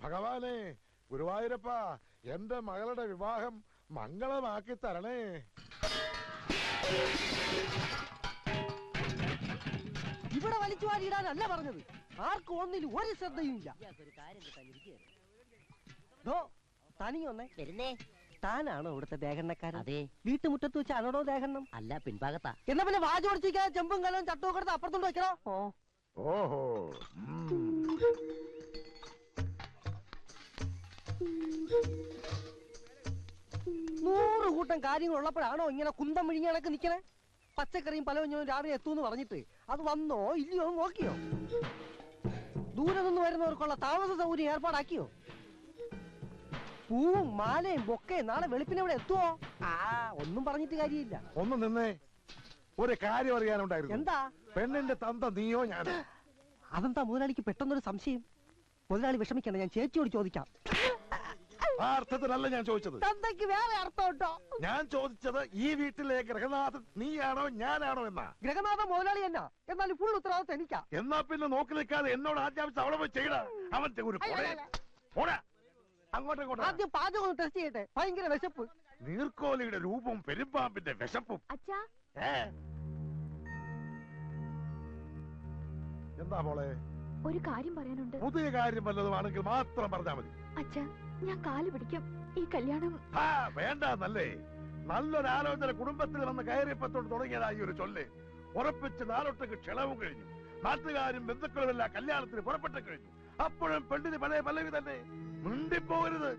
ഭഗവാനെ, ഗുരുവായൂരപ്പ, എന്റെ മകളുടെ വിവാഹം മംഗളമാക്കി തരണേ. ഇവിടെ വലിച്ചു വാരിയിടാനല്ല പറഞ്ഞത്. ആർക്കും ഒന്നിലും ഒരു ശ്രദ്ധയും ഇല്ല. തനിയൊന്നേ വരുന്നേ. താനാണോ ഇവിടുത്തെ ദേഹണ്ണക്കാരൻ? അതെ. വീട്ടുമുറ്റത്ത് വെച്ച് ആണോടോ ദേഹണ്ണം? അല്ല, പിൻഭാഗത്താ. എന്നാ പിന്നെ വാചോടിച്ചിരിക്കാതെ ചെമ്പും കലവും ചട്ടവും കൊടുത്ത് അപ്പുറത്തോട്ട് വെക്കണോ? ഓഹോ. 100 കൂട്ടം കാര്യങ്ങൾ ഉള്ളപ്പോഴാണോ ഇങ്ങനെ കുന്തം വിഴിഞ്ഞ കണക്ക് നിക്കണേ? പച്ചക്കറിയും പലവഞ്ഞവും രാവിലെ എത്തൂന്ന് പറഞ്ഞിട്ട് അത് വന്നോ ഇല്ലയോ നോക്കിയോ? ദൂരെ നിന്ന് വരുന്നവർക്കുള്ള താമസ സൗകര്യം ഏർപ്പാടാക്കിയോ? പൂവും മാലയും ബൊക്കെ നാളെ വെളുപ്പിനെ ഇവിടെ എത്തുവോ? ഒന്നും പറഞ്ഞിട്ട് കാര്യമില്ല. ഒന്ന് നിന്നേ, ഒരു കാര്യം അറിയാനുണ്ടായിരുന്നു. എന്താ? പെണ്ണിന്റെ തന്ത നീയോ ഞാനോ? അതെന്താ മുതലാളിക്ക് പെട്ടെന്നൊരു സംശയം? മുതലാളി വിഷമിക്കണ്ട, ഞാൻ ചേച്ചിയോട് ചോദിക്കാം. ആ അർത്ഥത്തിലല്ല ഞാൻ ചോദിച്ചത്. തന്തയ്ക്ക് വേറെ അർത്ഥം ഉണ്ടോ? ഞാൻ ചോദിച്ചത് ഈ വീട്ടിലെ ഗ്രഹനാഥൻ നീയാണോ ഞാനാണോ എന്നാ. ഗ്രഹനാഥൻ മുതലാളി എന്നാ, എന്നാൽ ഫുൾ ഉത്തരവാദിത്വം എനിക്കാ. എന്നാ പിന്നെ നോക്കി നിൽക്കാതെ എന്നോട് ആജ്ഞാപിച്ച് അവിടെ പോയി ചെയ്യടാ. അവൻ ഒരു അങ്ങോട്ടും ആദ്യം പാചകം ടെസ്റ്റ് ചെയ്യട്ടെ. ഭയങ്കര വിശപ്പ്. നീർക്കോലിയുടെ രൂപവും പെരുമ്പാമ്പിന്റെ വിശപ്പും. എന്താ മോളെ? ഒരു കാര്യം പറയാനുണ്ട്. പുതിയ കാര്യം വല്ലതുമാണെങ്കിൽ മാത്രം പറഞ്ഞാൽ മതി. അച്ഛാ, ഞാൻ കാല് പിടിക്കാം. ഈ കല്യാണം വേണ്ടല്ലേ. നല്ലൊരാലോചന കുടുംബത്തിൽ വന്ന് കയറിയപ്പത്തോട് തുടങ്ങിയതായി ഒരു ചൊല്ല്. ഉറപ്പിച്ച് 4 ക്ഷണവും കഴിഞ്ഞു. നാട്ടുകാരും ബന്ധുക്കളും എല്ലാം കല്യാണത്തിന് പുറപ്പെട്ടു കഴിഞ്ഞു. അപ്പോഴും പെണ്ണിന് പഴയ പല്ലവി തന്നെ. മിണ്ടിപ്പോകരുത്,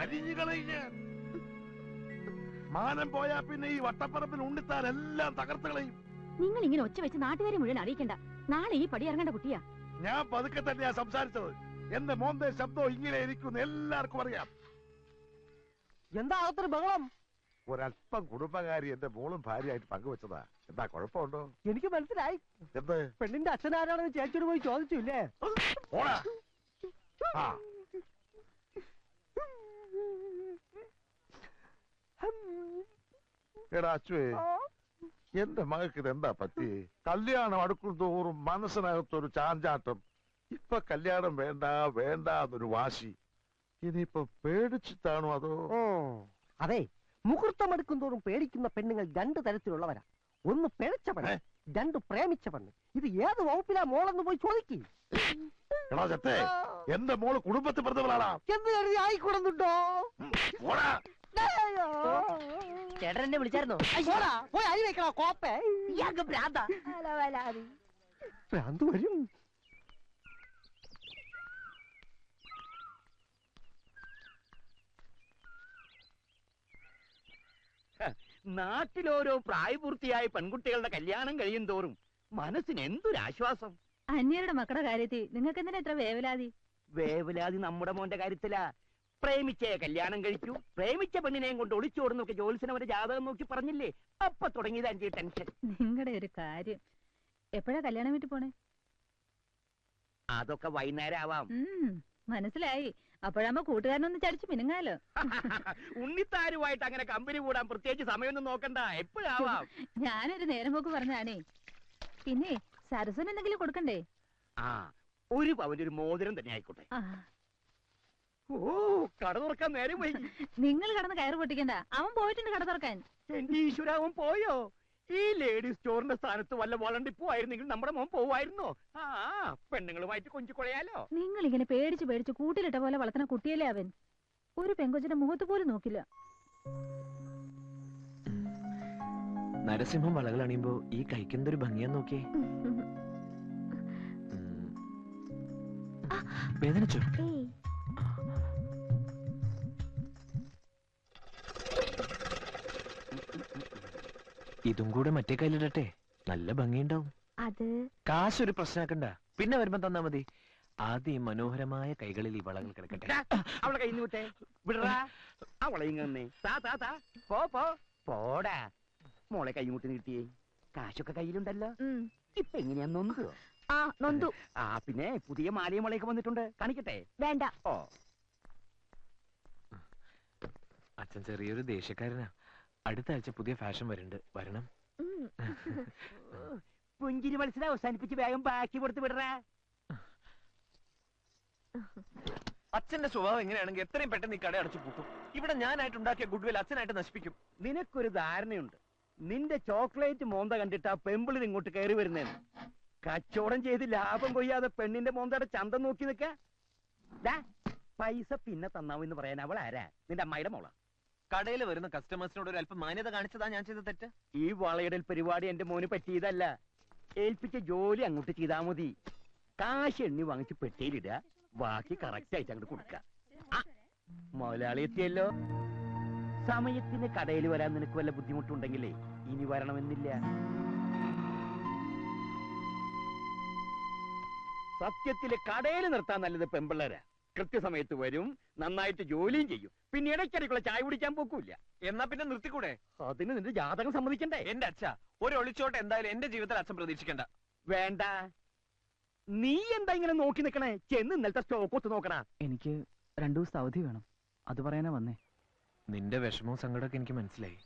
അരിഞ്ഞു കളയുക. മാനം പോയാ പിന്നെ ഈ വട്ടപ്പറപ്പിൽ ഉണ്ണിത്താൻ എല്ലാം തകർത്ത് കളയും. നിങ്ങൾ ഇങ്ങനെ ഒച്ച വെച്ച് നാട്ടുകാരെ മുഴുവൻ അറിയിക്കണ്ട. നാളെ ഈ പടി ഇറങ്ങേണ്ട കുട്ടിയാ. ഞാൻ പതുക്കെ തന്നെയാ സംസാരിച്ചത്. എന്റെ മോന്റെ ശബ്ദം ഇങ്ങനെ ഇരിക്കുന്നു എല്ലാവർക്കും അറിയാം. എന്താ അകത്തൊരു ബഹളം? ഒരല്പം കുടുംബകാരി എന്റെ മോളും ഭാര്യയായിട്ട് പങ്കുവെച്ചതാ. എന്താ കുഴപ്പമുണ്ടോ? എനിക്ക് മനസ്സിലായി. എന്ത്? പെണ്ണിന്റെ അച്ഛനാരാണെന്ന് ചേച്ചിയോട് പോയി ചോദിച്ചില്ലേ? എടാ അച്ചുവേ, എന്റെ മകൾക്ക് ഇതെന്താ പറ്റി? കല്യാണം അടുക്കും തോറും മനസ്സിനകത്തൊരു ചാഞ്ചാട്ടം. ഇപ്പൊ കല്യാണം വേണ്ട വേണ്ട എന്നൊരു വാശി. ഇനിയിപ്പൊ പേടിച്ചിട്ടാണോ അതോ? അതെ, മുഹൂർത്തം എടുക്കും തോറും പേടിക്കുന്ന പെണ്ണുങ്ങൾ 2 തരത്തിലുള്ളവരാ. ഒന്ന് പിഴച്ച പെണ്ണ്, 2 പ്രേമിച്ച പെണ്ണ്. ഇത് ഏത് വകുപ്പിലാ മോളെന്ന് പോയി ചോദിക്കും. എടാ ചത്തേ, എന്റെ മോള് കുടുംബത്തിൽ പറഞ്ഞവളാണ്. എന്ത് കരുതി ആയിക്കൂടുന്നുണ്ടോ? ചേട്ടനെ വിളിച്ചായിരുന്നോ? പോയി അരി വെക്കണോ കോപ്പേ? ഭ്രാന്ത് വരും. നാട്ടിലോരോ പ്രായപൂർത്തിയായ പെൺകുട്ടികളുടെ കല്യാണം കഴിയും തോറും മനസ്സിന് എന്തൊരാശ്വാസം. അന്യരുടെ മക്കളുടെ കാര്യത്തിൽ നിങ്ങൾക്ക് എന്തിനാ ഇത്ര വേവലാതി? വേവലാതി നമ്മുടെ മോന്റെ കാര്യത്തിലാ. പ്രേമിച്ചേ കല്യാണം കഴിച്ചു, പ്രേമിച്ച പെണ്ണിനെയും കൊണ്ട് ഒളിച്ചോടുന്നൊക്കെ ജോത്സ്യനെ ഒരു ജാതകം നോക്കി പറഞ്ഞില്ലേ? അപ്പൊ തുടങ്ങിയത് അഞ്ച് ടെൻഷൻ. നിങ്ങളുടെ ഒരു കാര്യം. എപ്പോഴാ കല്യാണം വീട്ടിൽ പോണേ? അതൊക്കെ വൈകുന്നേരം ആവാം. മനസ്സിലായി. അപ്പോഴാകുമ്പോ കൂട്ടുകാരനൊന്ന് ചടിച്ചു മിനുങ്ങാലോ. ഉണ്ണിത്താരുമായിട്ട് അങ്ങനെ കമ്പനി കൂടാൻ പ്രത്യേകിച്ച് സമയമൊന്നും നോക്കണ്ട, എപ്പോഴാവാം. ഞാനൊരു നേരം പോക്ക് പറഞ്ഞാണേ. പിന്നെ സരസ്വന് എന്തെങ്കിലും കൊടുക്കണ്ടേ? ഒരു പവന്റെ ഒരു മോതിരം തന്നെ ആയിക്കോട്ടെ. ഓ, കട തുറക്കാൻ നേരം പോയി. നിങ്ങൾ കടന്ന് കയറ് പൊട്ടിക്കണ്ട, അവൻ പോയിട്ടുണ്ട് കട തുറക്കാൻ. എന്റെ ഈശ്വര, അവൻ പോയോ? ഈ ലേഡീസ് സ്റ്റോറിന്റെ സ്ഥാനത്ത് വല്ല വളണ്ടിപ്പോ ആയിരുന്നെങ്കിൽ നമ്മുടെ മോൻ പോവായിരുന്നോ? പെണ്ണുങ്ങളുമായിട്ട് കൊഞ്ചു കുഴയാലോ. നിങ്ങൾ ഇങ്ങനെ പേടിച്ച് പേടിച്ച് കൂട്ടിലിട്ട പോലെ വളർത്തുന്ന കുട്ടിയല്ലേ അവൻ. ഒരു പെങ്കൊച്ചിന്റെ മുഖത്ത് പോലും നോക്കില്ല. നരസിംഹം വളകൾ അണിയുമ്പോ ഈ കഴിക്കുന്നൊരു ഭംഗിയാ നോക്കിയേ. വേദനിച്ചോ? ഇതും കൂടെ മറ്റേ കയ്യിലിടട്ടെ, നല്ല ഭംഗിയുണ്ടാവും. അത് കാശൊരു പ്രശ്നമാക്കണ്ട, പിന്നെ വരുമ്പോ തന്നാ മതി. ആദ്യം മനോഹരമായ കൈകളിൽ ഈ വളകൾ കിടക്കട്ടെ. അവളെ കൈ വിട്ടേ, വിടറാ. അവളെ ഇങ്ങനെ പോടാ. മോളെ കൈമുട്ടി നീട്ടിയേ. കാശൊക്കെ കയ്യിലുണ്ടല്ലോ. ഇപ്പൊ എങ്ങനെയാ നൊന്തോ? നൊന്തു. പിന്നെ പുതിയ മാലയും വളയൊക്കെ വന്നിട്ടുണ്ട്, കാണിക്കട്ടെ? വേണ്ട. ഓ, അച്ഛൻ ചെറിയൊരു ദേഷ്യക്കാരനാ. അടുത്ത ആഴ്ച പുതിയ ഫാഷൻ വരുന്നുണ്ട്, വരണം. പുഞ്ചിരി മത്സരം അവസാനിപ്പിച്ച് വേഗം ബാക്കി കൊടുത്ത് വിടറാ. അച്ഛന്റെ സ്വഭാവം എങ്ങനെയാണെങ്കിൽ എത്രയും പെട്ടെന്ന് ഈ കട അടച്ചു പൂട്ടും. ഇവിടെ ഞാനായിട്ട് ഉണ്ടാക്കിയ ഗുഡ്വിൽ അച്ഛനായിട്ട് നശിപ്പിക്കും. നിനക്കൊരു ധാരണയുണ്ട്. നിന്റെ ചോക്ലേറ്റ് മോന്ത കണ്ടിട്ട് ആ പെമ്പിളിന് ഇങ്ങോട്ട് കയറി വരുന്നേന്ന്. കച്ചവടം ചെയ്ത് ലാഭം കൊയ്യാതെ പെണ്ണിന്റെ മോന്തയുടെ ചന്തം നോക്കി നിൽക്ക. പൈസ പിന്നെ തന്നാവെന്ന് പറയാൻ അവൾ ആരാ? നിന്റെ അമ്മായിയുടെ മോള. കടയിൽ വരുന്ന കസ്റ്റമേഴ്സിനോട് ഒരു അല്പം മാന്യത കാണിച്ചതാ ഞാൻ ചെയ്ത തെറ്റ്. ഈ വളയിടൽ പരിപാടി എന്റെ മോന് പറ്റിയതല്ല. ഏൽപ്പിച്ച ജോലി അങ്ങോട്ട് ചെയ്താ മതി. കാശ് എണ്ണി വാങ്ങിച്ച് പെട്ടിയിലിടുക, ബാക്കി കറക്റ്റ് ആയിട്ട് അങ്ങോട്ട് കൊടുക്ക. മുതലാളി എത്തിയല്ലോ. സമയത്തിന് കടയിൽ വരാൻ നിനക്ക് വല്ല ബുദ്ധിമുട്ടുണ്ടെങ്കിലേ ഇനി വരണമെന്നില്ല. സത്യത്തില് കടയിൽ നിർത്താൻ നല്ലത് പെമ്പിള്ളേരാ. കൃത്യസമയത്ത് വരും, നന്നായിട്ട് ജോലിയും ചെയ്യും, പിന്നെ ഇടയ്ക്കിടയ്ക്കുള്ള ചായ കുടിക്കാൻ പോക്കൂല. എന്നാ പിന്നെ നിർത്തിക്കൂടെ? അതിന് നിന്റെ ജാതകം സമ്മതിക്കണ്ടേ? എന്റെ അച്ഛ, ഒരു ഒളിച്ചോട്ട് എന്തായാലും എന്റെ ജീവിതത്തിൽ അച്ഛൻ പ്രതീക്ഷിക്കണ്ട. വേണ്ട. നീ എന്താ ഇങ്ങനെ നോക്കി നിക്കണേ? ചെന്ന് ഇന്നലത്തെ സ്റ്റോക്ക് ഒത്ത് നോക്കണ. എനിക്ക് 2 ദിവസത്തെ അവധി വേണം, അത് പറയാനാ വന്നേ. നിന്റെ വിഷമവും സങ്കടമൊക്കെ എനിക്ക് മനസ്സിലായി.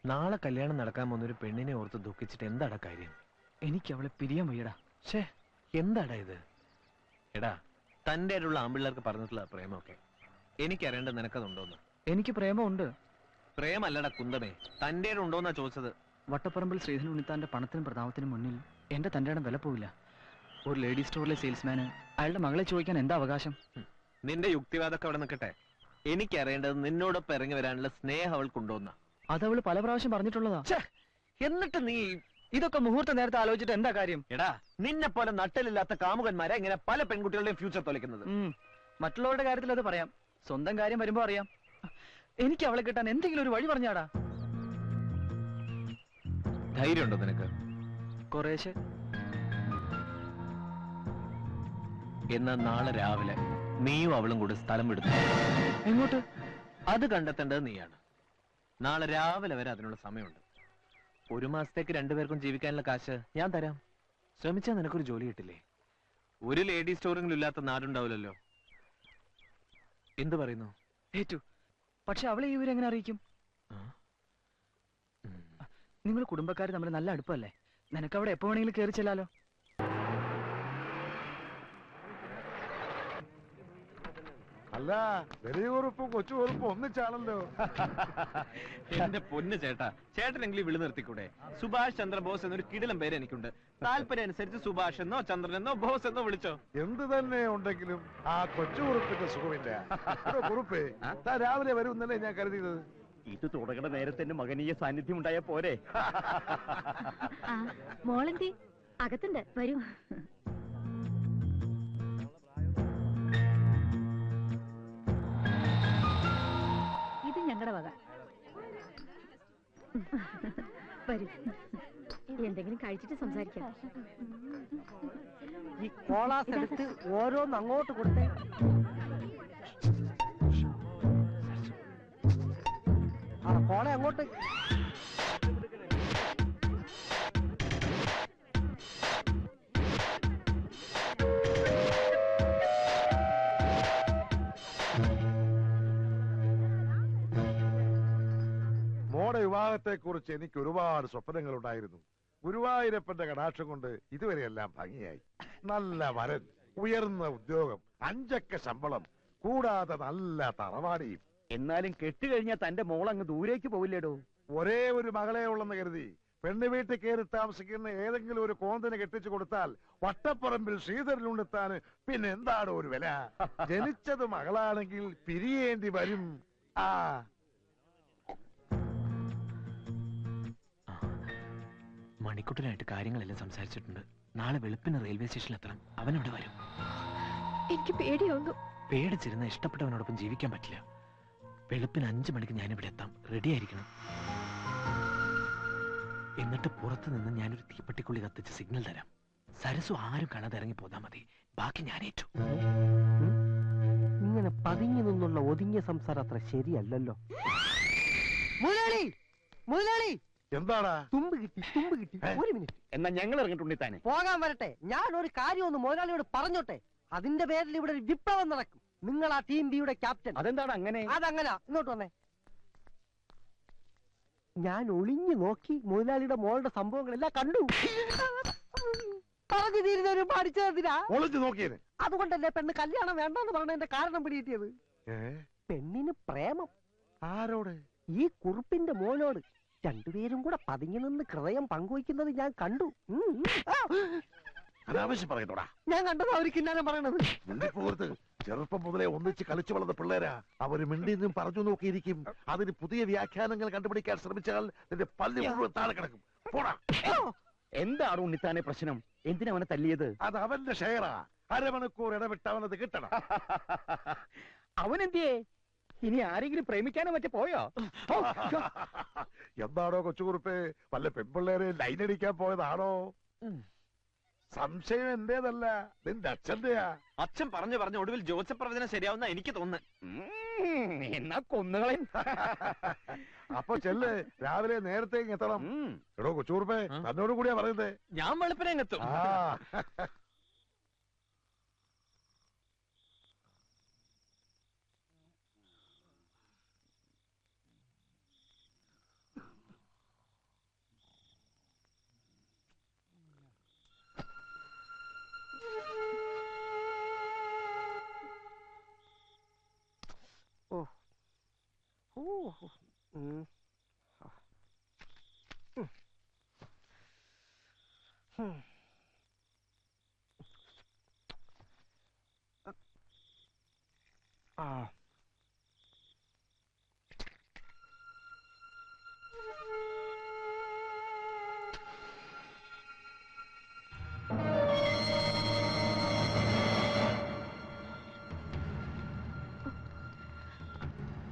നാളെ കല്യാണം നടക്കാൻ പോകുന്നൊരു പെണ്ണിനെ ഓർത്ത് ദുഃഖിച്ചിട്ട് എന്താടാ കാര്യം? എനിക്ക് അവളെ പിരിയാൻ വയ്യടാ. ഷേ, എന്താടാ ഇത്? എടാ, തന്റെ ആയിട്ടുള്ള ആമ്പിള്ളേർക്ക് പറഞ്ഞിട്ടുള്ള പ്രേമമൊക്കെ എനിക്കറിയേണ്ടത് നിനക്കതുണ്ടോന്ന്? എനിക്ക് പ്രേമമുണ്ട്. പ്രേമല്ലടാ കുന്തമേ, തന്റെ ഉണ്ടോന്നാ ചോദിച്ചത്. വട്ടപ്പറമ്പിൽ ശ്രീധരൻ ഉണ്ണിത്താന്റെ പണത്തിനും പ്രതാപത്തിനും മുന്നിൽ എന്റെ തന്റെ ഇടം വില പോവില്ല. ഒരു ലേഡി സ്റ്റോറിലെ സെയിൽസ്മാന് അയാളുടെ മകളെ ചോദിക്കാൻ എന്താ അവകാശം? നിന്റെ യുക്തിവാദമൊക്കെ അവിടെ നിൽക്കട്ടെ. എനിക്കറിയേണ്ടത് നിന്നോടൊപ്പം ഇറങ്ങി വരാനുള്ള സ്നേഹം അവൾക്കുണ്ടോന്നാ. അതവള് പല പ്രാവശ്യം പറഞ്ഞിട്ടുള്ളതാ. എന്നിട്ട് നീ ഇതൊക്കെ മുഹൂർത്ത നേരത്തെ ആലോചിച്ചിട്ട് എന്താ കാര്യം? എടാ, നിന്നെ പോലെ നട്ടലില്ലാത്ത കാമുകന്മാരെ ഇങ്ങനെ പല പെൺകുട്ടികളുടെയും ഫ്യൂച്ചർ തൊലക്കുന്നത്. മറ്റുള്ളവരുടെ കാര്യത്തിൽ അത് പറയാം, സ്വന്തം കാര്യം വരുമ്പോ അറിയാം. എനിക്ക് അവളെ കിട്ടാൻ എന്തെങ്കിലും ഒരു വഴി പറഞ്ഞാടാ. ധൈര്യമുണ്ടോ നിനക്ക്? കുറേശ്ശെ. എന്നാ നാളെ രാവിലെ നീയും അവളും കൂടെ സ്ഥലം വിടുന്നു. എങ്ങോട്ട്? അത് കണ്ടെത്തേണ്ടത് നീയാണ്. നാളെ രാവിലെ വരെ അതിനുള്ള സമയമുണ്ട്. 1 മാസത്തേക്ക് 2 പേർക്കും ജീവിക്കാനുള്ള കാശ് ഞാൻ തരാം. ശ്രമിച്ചാൽ നിനക്കൊരു ജോലി കിട്ടില്ലേ? ഒരു ലേഡി സ്റ്റോറിംഗിലും ഇല്ലാത്ത നാടുണ്ടാവില്ലല്ലോ. എന്ത് പറയുന്നു? ഏറ്റു. പക്ഷെ അവളെ ഈ വിവരം എങ്ങനെ അറിയിക്കും? നിങ്ങൾ കുടുംബക്കാർ തമ്മിൽ നല്ല അടുപ്പല്ലേ? നിനക്ക് അവിടെ എപ്പോ വേണമെങ്കിലും കയറി ചെല്ലാലോ. അല്ല, വലിയ കുറുപ്പും കൊച്ചു കുറുപ്പും ഒന്നിച്ചാണല്ലോ. എന്റെ പൊന്ന് ചേട്ടാ, ചേട്ടനെങ്കിലും വിളി നിർത്തിക്കൂടെ? സുഭാഷ് ചന്ദ്രബോസ് എന്നൊരു കിടിലം പേര് എനിക്കുണ്ട്. താല്പര്യം അനുസരിച്ച് സുഭാഷ് എന്നോ ചന്ദ്രൻ എന്നോ ബോസ് എന്നോ വിളിച്ചോ. എന്ത് തന്നെ ഉണ്ടെങ്കിലും ആ കൊച്ചു കുറുപ്പിന്റെ സുഖമില്ല. കുറുപ്പേ, താൻ രാവിലെ വരുമെന്നല്ലേ ഞാൻ കരുതിയത്. ഇത് തുടങ്ങുന്ന നേരത്തെ എന്റെ മകനീയ സാന്നിധ്യം ഉണ്ടായ പോരെ? മോളെന്തി അകത്തുണ്ട്, വരൂ. ഇത് ഞങ്ങളുടെ വക. വരൂ, എന്തെങ്കിലും കഴിച്ചിട്ട് സംസാരിക്കാം. ഈ കോളാസ് എടുത്ത് ഓരോന്ന് അങ്ങോട്ട് കൊടുത്തേ. ആ കോള അങ്ങോട്ട്. മോടെ വിവാഹത്തെ കുറിച്ച് എനിക്ക് ഒരുപാട് സ്വപ്നങ്ങൾ ഉണ്ടായിരുന്നു. ഗുരുവായൂരപ്പന്റെ കടാക്ഷം കൊണ്ട് ഇതുവരെയെല്ലാം ഭംഗിയായി. നല്ല വരൻ, ഉയർന്ന ഉദ്യോഗം, 5 അക്ക ശമ്പളം, കൂടാതെ നല്ല തറവാടിയും. എന്നാലും കെട്ടുകഴിഞ്ഞാൽ തന്റെ മോൾ അങ്ങ് ദൂരേക്ക് പോവില്ലേടോ? ഒരേ ഒരു മകളെ ഉള്ളെന്ന് കരുതി പെണ്ണ് വീട്ടിൽ കയറി താമസിക്കുന്ന ഏതെങ്കിലും ഒരു കോന്തന് കെട്ടിച്ചു കൊടുത്താൽ വട്ടപ്പറമ്പിൽ ശ്രീധരനുണ്ടെത്താന് പിന്നെ എന്താണ് ഒരു വില? ജനിച്ചത് മകളാണെങ്കിൽ പിരിയേണ്ടി വരും. ആ മണിക്കുട്ടനായിട്ട് കാര്യങ്ങളെല്ലാം സംസാരിച്ചിട്ടുണ്ട്. നാളെ വെളുപ്പിന് റെയിൽവേ സ്റ്റേഷനിൽ എത്തണം. അവനവിടെ വരും. എനിക്ക് പേടിയാവുന്നു. പേടിച്ചിരുന്ന ഇഷ്ടപ്പെട്ടവനോടൊപ്പം ജീവിക്കാൻ പറ്റില്ല. വെളുപ്പിന് 5 മണിക്ക് ഞാനിവിടെ എത്താം. റെഡി ആയിരിക്കണം. എന്നിട്ട് പുറത്തു നിന്ന് ഞാനൊരു തീപ്പെട്ടിക്കുള്ളി കത്തിച്ച് സിഗ്നൽ തരാം. സരസു ആരും കാണാതെ ഇറങ്ങി പോതാ മതി. ബാക്കി ഞാൻ ഏറ്റു. ഇങ്ങനെ പതുങ്ങി നിന്നുള്ള ഒതുങ്ങിയ സംസാരം അത്ര ശരിയല്ലല്ലോ. മുതലാളി, മുതലാളി, എന്താടാ? തുമ്പ് കിട്ടി, തുമ്പ് കിട്ടി. ഒരു മിനിറ്റ്. എന്നാ ഞങ്ങൾ ഇറങ്ങിട്ടുണ്ടെ പോകാൻ വരട്ടെ. ഞാൻ ഒരു കാര്യം ഒന്ന് മുതലാളിയോട് പറഞ്ഞോട്ടെ. അതിന്റെ പേരിൽ ഇവിടെ ഒരു വിപ്ലവം നടക്കും. നിങ്ങൾ ആ ടീം ബിയുടെ ക്യാപ്റ്റൻ. അതെന്താണ് അങ്ങനെ? അതങ്ങനാ. ഇങ്ങോട്ട് വന്നേ. ഞാൻ ഒളിഞ്ഞു നോക്കി മുതലാളിയുടെ മോളുടെ സംഭവങ്ങളെല്ലാം കണ്ടു. പറഞ്ഞു തീരുന്നവരും പഠിച്ചതിനാ ഒളിച്ചു നോക്കിയേന്. അതുകൊണ്ടല്ലേ പെണ്ണ് കല്യാണം വേണ്ടെന്ന് പറഞ്ഞതിന്റെ കാരണം പിടികിട്ടിയത്. പെണ്ണിന് പ്രേമം. ആരോട്? ഈ കുറുപ്പിന്റെ മോനോട്. രണ്ടുപേരും കൂടെ പതുങ്ങി നിന്ന് ഹൃദയം പങ്കുവയ്ക്കുന്നത് ഞാൻ കണ്ടു. അനാവശ്യം പറയുന്നോടാ. ഞാൻ കണ്ടത് അവർ കിന്നാനം പറയണത്. മിണ്ടിപ്പോകരുത്. ചെറുപ്പം മുതലേ ഒന്നിച്ച് കളിച്ചു വളർന്ന പിള്ളേരാ. അവര് മിണ്ടിന്നും പറഞ്ഞു നോക്കിയിരിക്കും. അതിന് പുതിയ വ്യാഖ്യാനങ്ങൾ കണ്ടുപിടിക്കാൻ ശ്രമിച്ചാൽ നിന്റെ പല്ല് മുഴുവൻ താഴെ കിടക്കും. പോടാ. എന്താണ് ഉണ്ണിത്താനെ പ്രശ്നം? എന്തിനാ അവനെ തല്ലിയത്? അത് അവന്റെ ഷെയറാ. അരമണിക്കൂർ ഇടവിട്ട് അവനത് കിട്ടണം. അവനെന്തിയേ? ഇനി ആരെങ്കിലും പ്രേമിക്കാനോ മറ്റേ പോയോ? എന്താണോ കൊച്ചുകുറുപ്പേ, വല്ല പെൺപിള്ളേരെ ലൈനടിക്കാൻ പോയതാണോ? സംശയം എന്റേതല്ല, നിന്റെ അച്ഛന്റെയാ. അച്ഛൻ പറഞ്ഞു ഒടുവിൽ ജോസഫ് പ്രവചനം ശരിയാവുന്ന എനിക്ക് തോന്നുന്നു. എന്നാ കൊന്നുകളയും. അപ്പൊ ചെല്ല്, രാവിലെ നേരത്തെ എത്തണം. എടോ കൊച്ചുകുറുപ്പേ, തന്നോട് കൂടിയാ പറയുന്നേ. ഞാൻ വെളുപ്പിനെത്തും. ആ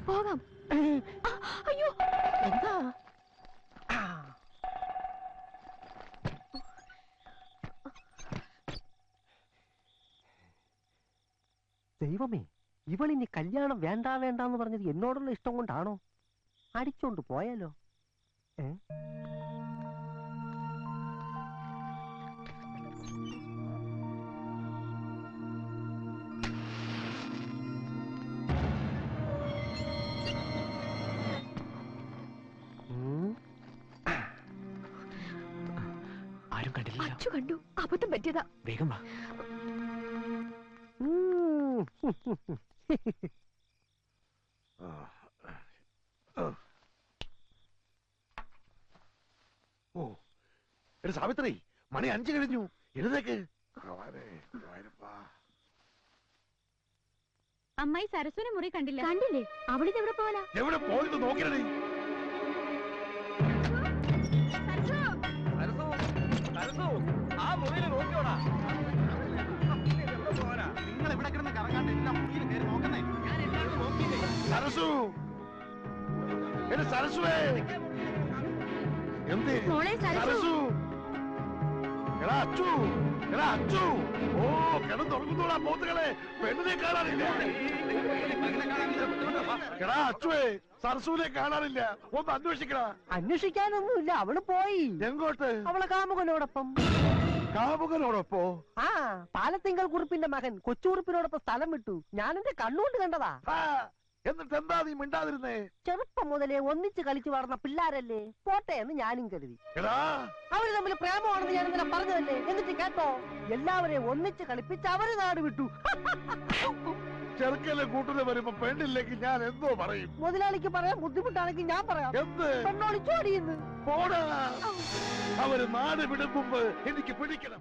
പോകാം. അയ്യോ, എന്താ? ദൈവമേ, ഇവളിനി കല്യാണം വേണ്ട വേണ്ടെന്ന് പറഞ്ഞത് എന്നോടുള്ള ഇഷ്ടം കൊണ്ടാണോ? അടിച്ചോണ്ട് പോയാലോ? ആരും കണ്ടില്ല. അച്ചു കണ്ടു, അബദ്ധം പറ്റിയതാ. വേഗം വാ. ഓ, എടി സാവിത്രി, മണി 5 കഴിഞ്ഞു. എഴുന്നേക്ക്. അമ്മായി സരസ്വനെ മുറി കണ്ടില്ല. കണ്ടില്ലേ? അവിടെ എവിടെ പോവാനാ? എവിടെ പോയിട്ട് നോക്കിയടി. ആ മുറിയിൽ നോക്കിയോടാ. നിങ്ങൾ എവിടെ കിടന്ന് കറങ്ങാണ്ട് എല്ലാ മുറിയിൽ കയറി നോക്കുന്നേ. ഞാൻ എല്ലാവരും നോക്കിയില്ലേ. സരസു, എടി സരസുവേ, എന്തേ സരസു? എടാ അച്ചു, എടാ അച്ചു. ഓ, കിടന്നുറങ്ങുന്നോടാ പോത്തുകളെ. പെണ്ണിനെ കാണാനില്ല. എടാ അച്ചുവേ, സരസുവിനെ കാണാനില്ല. ഒന്ന് അന്വേഷിക്കടാ. അന്വേഷിക്കാനൊന്നുമില്ല, അവള് പോയി. എങ്ങോട്ട്? അവളെ കാമുകനോടൊപ്പം. കാമുകനോടൊപ്പോ? ആ, പാലത്തിങ്കൽ കുറുപ്പിന്റെ മകൻ കൊച്ചുകുറുപ്പിനോടൊപ്പം സ്ഥലം വിട്ടു. ഞാൻ എന്റെ കണ്ണുകൊണ്ട് കണ്ടതാ. എന്നിട്ട് എന്താ നീ മിണ്ടാതിരുന്നേ? ചെറുപ്പം മുതലേ ഒന്നിച്ച് കളിച്ചു വളർന്ന പിള്ളാരല്ലേ, പോട്ടെ എന്ന് ഞാനും കരുതി. എടാ, അവര് തമ്മിൽ പ്രേമമാണെന്ന് ഞാൻ ഇന്നലെ പറഞ്ഞതല്ലേ. എന്നിട്ട് കേട്ടോ, എല്ലാവരെയും ഒന്നിച്ച് കളിപ്പിച്ച് അവര് നാട് വിട്ടു. ചെറുക്കലെ കൂട്ടിന് വരുമ്പോ പെണ്ണില്ലെങ്കിൽ ഞാൻ എന്തോ പറയും? മുതലാളിക്ക് പറയാൻ ബുദ്ധിമുട്ടാണെങ്കിൽ ഞാൻ പറയാം. എന്ത്? പെണ്ണോളിച്ചോടിയെന്ന്. പോടാ. അവര് നാട് വിടും മുമ്പ് എനിക്ക് പിടിക്കണം.